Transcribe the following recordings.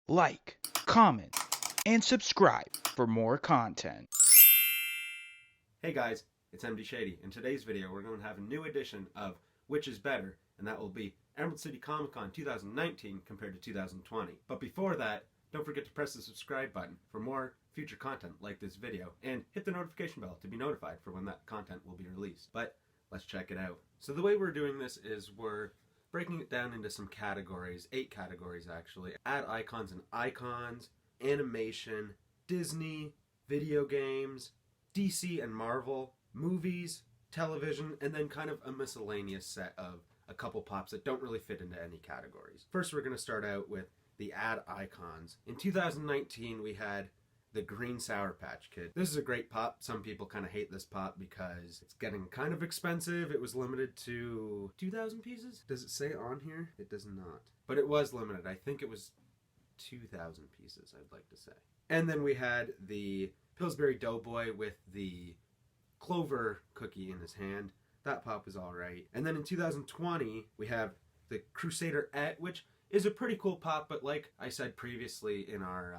like, comment, and subscribe for more content. Hey guys, it's MD Shady. In today's video, we're going to have a new edition of Which is Better, and that will be Emerald City Comic Con 2019 compared to 2020. But before that, don't forget to press the subscribe button for more future content like this video, and hit the notification bell to be notified for when that content will be released. But let's check it out. So the way we're doing this is we're breaking it down into some categories, 8 categories actually. Add icons and icons, animation, Disney, video games, DC and Marvel, movies, television, and then kind of a miscellaneous set of a couple pops that don't really fit into any categories. First, we're going to start out with the add icons. In 2019, we had the Green Sour Patch Kid. This is a great pop. Some people kind of hate this pop because it's getting kind of expensive. It was limited to 2,000 pieces. Does it say on here? It does not. But it was limited. I think it was 2,000 pieces, I'd like to say. And then we had the Pillsbury Doughboy with the clover cookie in his hand. That pop was alright. And then in 2020, we have the Crusader Et, which is a pretty cool pop, but like I said previously in our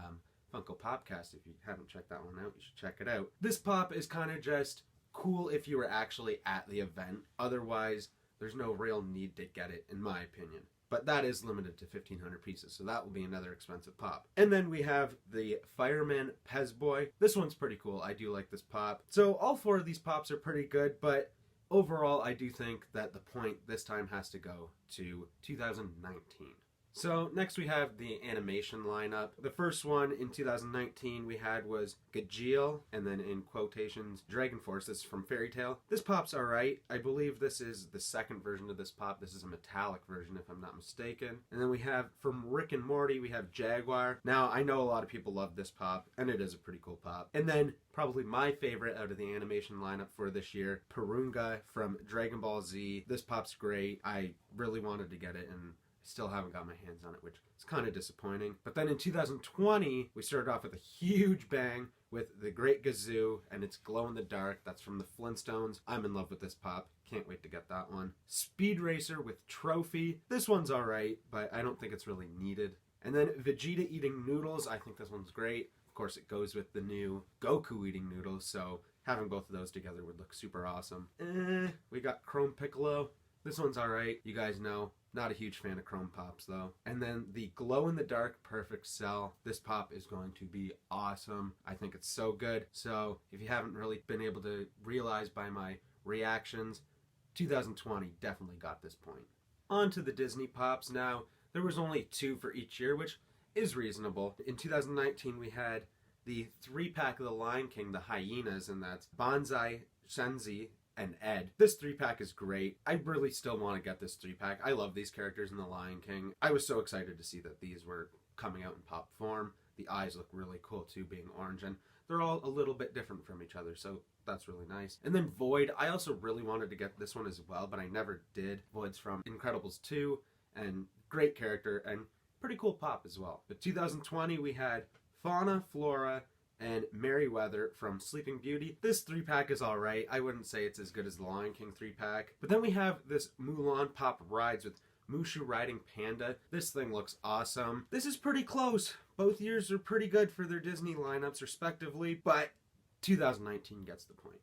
Funko Popcast, if you haven't checked that one out, you should check it out. This pop is kind of just cool if you were actually at the event. Otherwise, there's no real need to get it, in my opinion. But that is limited to 1,500 pieces, so that will be another expensive pop. And then we have the Fireman Pez Boy. This one's pretty cool. I do like this pop. So all 4 of these pops are pretty good, but overall, I do think that the point this time has to go to 2019. So next we have the animation lineup. The first one in 2019 we had was Gajeel, and then in quotations, Dragon Force. This is from Fairy Tail. This pop's alright. I believe this is the second version of this pop. This is a metallic version if I'm not mistaken. And then we have from Rick and Morty, we have Jaguar. Now I know a lot of people love this pop, and it is a pretty cool pop. And then probably my favorite out of the animation lineup for this year, Purunga from Dragon Ball Z. This pop's great. I really wanted to get it, and still haven't got my hands on it, which is kind of disappointing. But then in 2020, we started off with a huge bang with the Great Gazoo, and it's glow in the dark. That's from the Flintstones. I'm in love with this pop. Can't wait to get that one. Speed Racer with Trophy. This one's alright, but I don't think it's really needed. And then Vegeta eating noodles. I think this one's great. Of course, it goes with the new Goku eating noodles, so having both of those together would look super awesome. We got Chrome Piccolo. This one's alright. You guys know. Not a huge fan of Chrome Pops though. And then the glow-in-the-dark Perfect Cell. This pop is going to be awesome. I think it's so good. So if you haven't really been able to realize by my reactions, 2020 definitely got this point. On to the Disney Pops now. There was only 2 for each year, which is reasonable. In 2019 we had the 3-pack of the Lion King, the Hyenas, and that's Banzai, Shenzi, and Ed. This 3-pack is great. I really still want to get this 3-pack. I love these characters in The Lion King. I was so excited to see that these were coming out in pop form. The eyes look really cool too, being orange, and they're all a little bit different from each other, so that's really nice. And then Void, I also really wanted to get this one as well, but I never did. Void's from Incredibles 2, and great character, and pretty cool pop as well. But 2020, we had Fauna, Flora, and Merryweather from Sleeping Beauty. This 3-pack is alright. I wouldn't say it's as good as the Lion King 3-pack. But then we have this Mulan Pop Rides with Mushu riding Panda. This thing looks awesome. This is pretty close. Both years are pretty good for their Disney lineups respectively, but 2019 gets the point.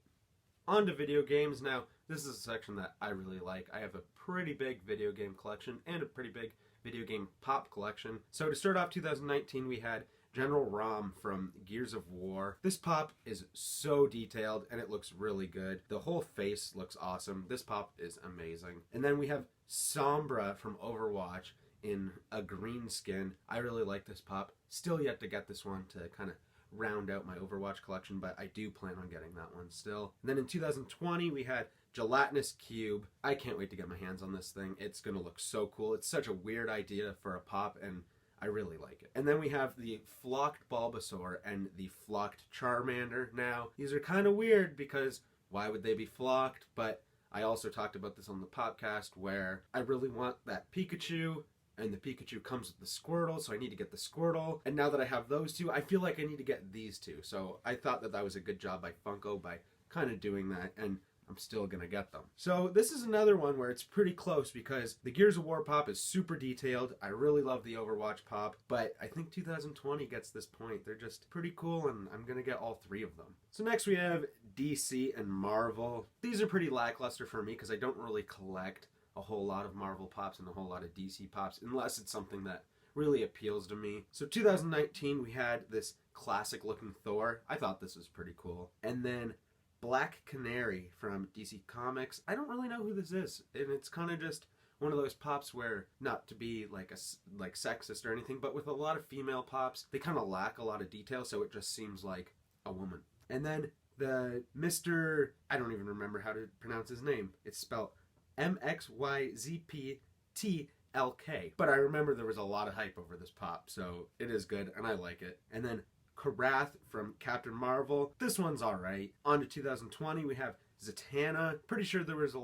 On to video games now. This is a section that I really like. I have a pretty big video game collection and a pretty big video game pop collection. So to start off 2019, we had General Rom from Gears of War. This pop is so detailed and it looks really good. The whole face looks awesome. This pop is amazing. And then we have Sombra from Overwatch in a green skin. I really like this pop. Still yet to get this one to kind of round out my Overwatch collection, but I do plan on getting that one still. And then in 2020 we had Gelatinous Cube. I can't wait to get my hands on this thing. It's gonna look so cool. It's such a weird idea for a pop, and I really like it. And then we have the Flocked Bulbasaur and the Flocked Charmander. Now, these are kind of weird because why would they be flocked? But I also talked about this on the podcast where I really want that Pikachu, and the Pikachu comes with the Squirtle, so I need to get the Squirtle. And now that I have those 2, I feel like I need to get these 2. So I thought that that was a good job by Funko by kind of doing that. And I'm still gonna get them. So this is another one where it's pretty close because the Gears of War pop is super detailed. I really love the Overwatch pop, but I think 2020 gets this point. They're just pretty cool, and I'm gonna get all three of them. So next we have DC and Marvel. These are pretty lackluster for me because I don't really collect a whole lot of Marvel pops and a whole lot of DC pops unless it's something that really appeals to me. So 2019 we had this classic looking Thor. I thought this was pretty cool. And then Black Canary from DC Comics. I don't really know who this is, and it's kind of just one of those pops where, not to be like sexist or anything, but with a lot of female pops, they kind of lack a lot of detail, so it just seems like a woman. And then the Mr. I don't even remember how to pronounce his name. It's spelled MXYZPTLK. But I remember there was a lot of hype over this pop, so it is good, and I like it. And then Karath from Captain Marvel. This one's alright. On to 2020, we have Zatanna. Pretty sure there was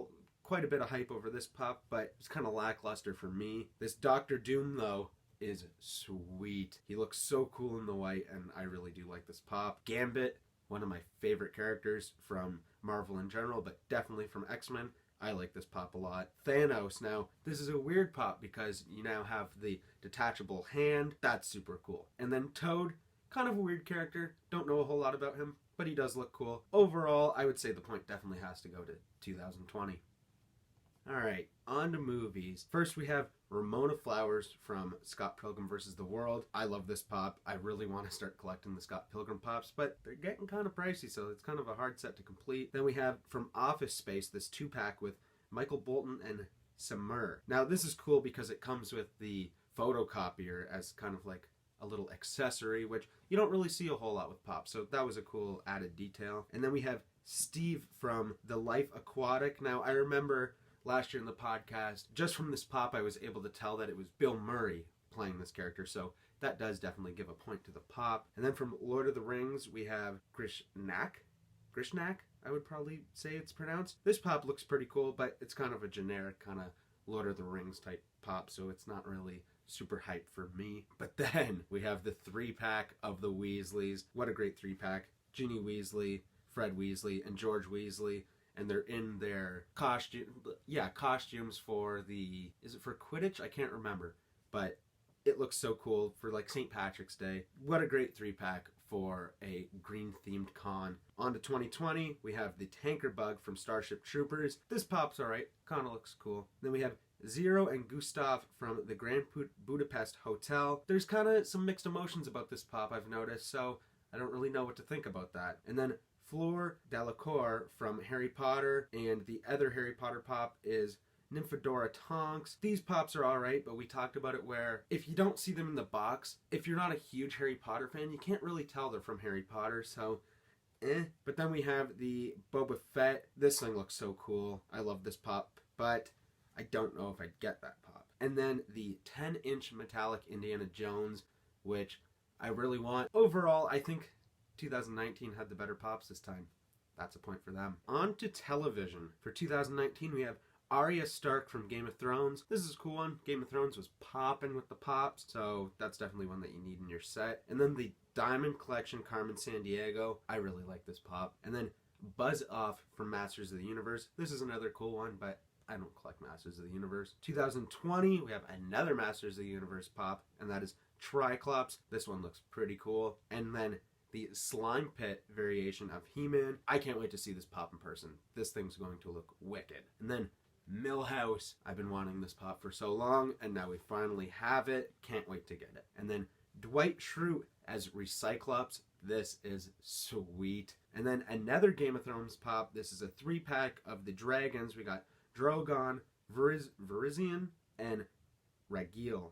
quite a bit of hype over this pop, but it's kind of lackluster for me. This Doctor Doom, though, is sweet. He looks so cool in the white, and I really do like this pop. Gambit, one of my favorite characters from Marvel in general, but definitely from X-Men. I like this pop a lot. Thanos, now, this is a weird pop because you now have the detachable hand. That's super cool. And then Toad, kind of a weird character. Don't know a whole lot about him, but he does look cool. Overall, I would say the point definitely has to go to 2020. Alright, on to movies. First we have Ramona Flowers from Scott Pilgrim vs. the World. I love this pop. I really want to start collecting the Scott Pilgrim pops, but they're getting kind of pricey, so it's kind of a hard set to complete. Then we have from Office Space this 2-pack with Michael Bolton and Samir. Now this is cool because it comes with the photocopier as kind of like a little accessory, which you don't really see a whole lot with pop, so that was a cool added detail. And then we have Steve from The Life Aquatic. Now I remember last year in the podcast, just from this pop I was able to tell that it was Bill Murray playing this character, so that does definitely give a point to the pop. And then from Lord of the Rings we have Grishnak, I would probably say it's pronounced. This pop looks pretty cool, but it's kind of a generic kind of Lord of the Rings type pop, so it's not really super hype for me. But then we have the 3-pack of the Weasleys. What a great 3-pack. Ginny Weasley, Fred Weasley, and George Weasley. And they're in their costumes for the, is it for Quidditch? I can't remember, but it looks so cool for like St. Patrick's Day. What a great 3-pack for a green themed con. On to 2020, we have the Tanker Bug from Starship Troopers. This pop's alright, kinda looks cool. Then we have Zero and Gustav from the Grand Budapest Hotel. There's kind of some mixed emotions about this pop, I've noticed, so I don't really know what to think about that. And then Fleur Delacour from Harry Potter, and the other Harry Potter pop is Nymphadora Tonks. These pops are alright, but we talked about it where if you don't see them in the box, if you're not a huge Harry Potter fan, you can't really tell they're from Harry Potter, so But then we have the Boba Fett. This thing looks so cool. I love this pop, but I don't know if I'd get that pop. And then the 10-inch metallic Indiana Jones, which I really want. Overall, I think 2019 had the better pops this time. That's a point for them. On to television. For 2019, we have Arya Stark from Game of Thrones. This is a cool one. Game of Thrones was popping with the pops, so that's definitely one that you need in your set. And then the Diamond Collection Carmen Sandiego. I really like this pop. And then Buzz Off from Masters of the Universe. This is another cool one, but I don't collect Masters of the Universe. 2020, we have another Masters of the Universe pop, and that is Triclops. This one looks pretty cool. And then the Slime Pit variation of He-Man. I can't wait to see this pop in person. This thing's going to look wicked. And then Millhouse. I've been wanting this pop for so long, and now we finally have it. Can't wait to get it. And then Dwight Schrute as Recyclops. This is sweet. And then another Game of Thrones pop. This is a 3-pack of the dragons. We got Drogon, Virizion, and Rhaegal.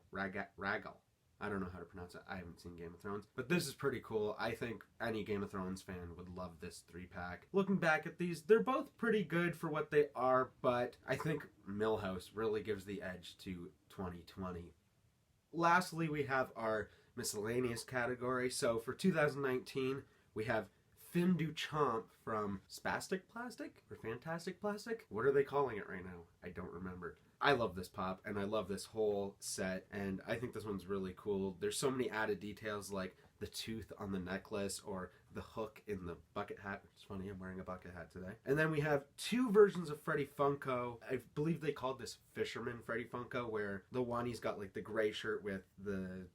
I don't know how to pronounce it. I haven't seen Game of Thrones. But this is pretty cool. I think any Game of Thrones fan would love this 3-pack. Looking back at these, they're both pretty good for what they are, but I think Millhouse really gives the edge to 2020. Lastly, we have our miscellaneous category. So for 2019, we have Fin du Chomp from Spastic Plastic or Fantastic Plastic. What are they calling it right now? I don't remember. I love this pop, and I love this whole set, and I think this one's really cool. There's so many added details, like the tooth on the necklace or the hook in the bucket hat. It's funny, I'm wearing a bucket hat today. And then we have two versions of Freddy Funko. I believe they called this Fisherman Freddy Funko, where the one he's got like the gray shirt with the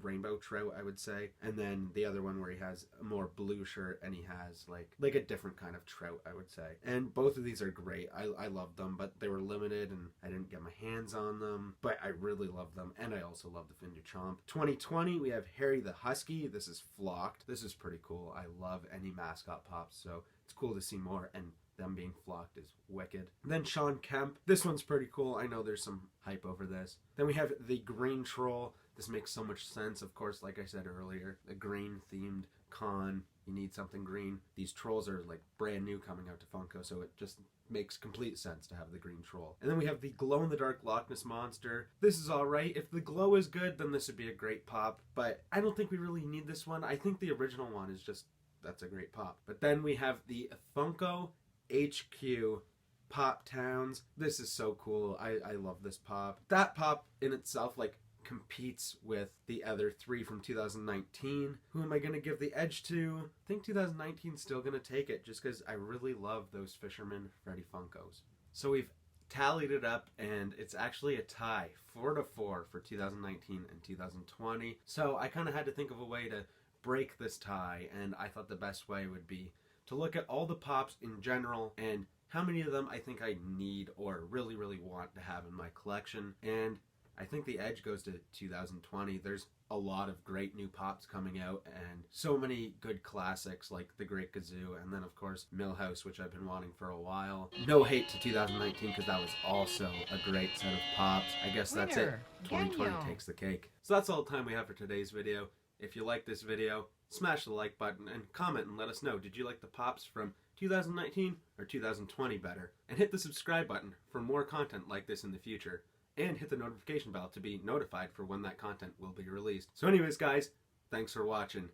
rainbow trout, I would say, and then the other one where he has a more blue shirt and he has like a different kind of trout, I would say. And both of these are great. I love them, but they were limited and I didn't get my hands on them, but I really love them, and I also love the Fin du Chomp. 2020 we have Harry the Husky. This is flocked. This is pretty cool. I love any mascot pops, so it's cool to see more, and them being flocked is wicked. And then Sean Kemp. This one's pretty cool. I know there's some hype over this. Then we have the Green Troll. This makes so much sense, of course, like I said earlier, a green themed con, you need something green. These trolls are like brand new coming out to Funko, so it just makes complete sense to have the green troll. And then we have the glow-in-the-dark Loch Ness Monster. This is alright. If the glow is good, then this would be a great pop, but I don't think we really need this one. I think the original one is just, that's a great pop. But then we have the Funko HQ Pop Towns. This is so cool. I love this pop. That pop in itself, like, competes with the other three from 2019. Who am I going to give the edge to? I think 2019 is still going to take it, just because I really love those Fisherman Freddy Funkos. So we've tallied it up, and it's actually a tie, 4-4 for 2019 and 2020. So I kind of had to think of a way to break this tie, and I thought the best way would be to look at all the pops in general and how many of them I think I need or really, really want to have in my collection. And I think the edge goes to 2020. There's a lot of great new pops coming out and so many good classics like the Great Gazoo, and then of course Millhouse, which I've been wanting for a while. No hate to 2019 because that was also a great set of pops. I guess that's it. 2020 takes the cake. So that's all the time we have for today's video. If you like this video, smash the like button and comment and let us know, did you like the pops from 2019 or 2020 better? And hit the subscribe button for more content like this in the future. And hit the notification bell to be notified for when that content will be released. So anyways, guys, thanks for watching.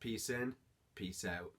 Peace in, peace out.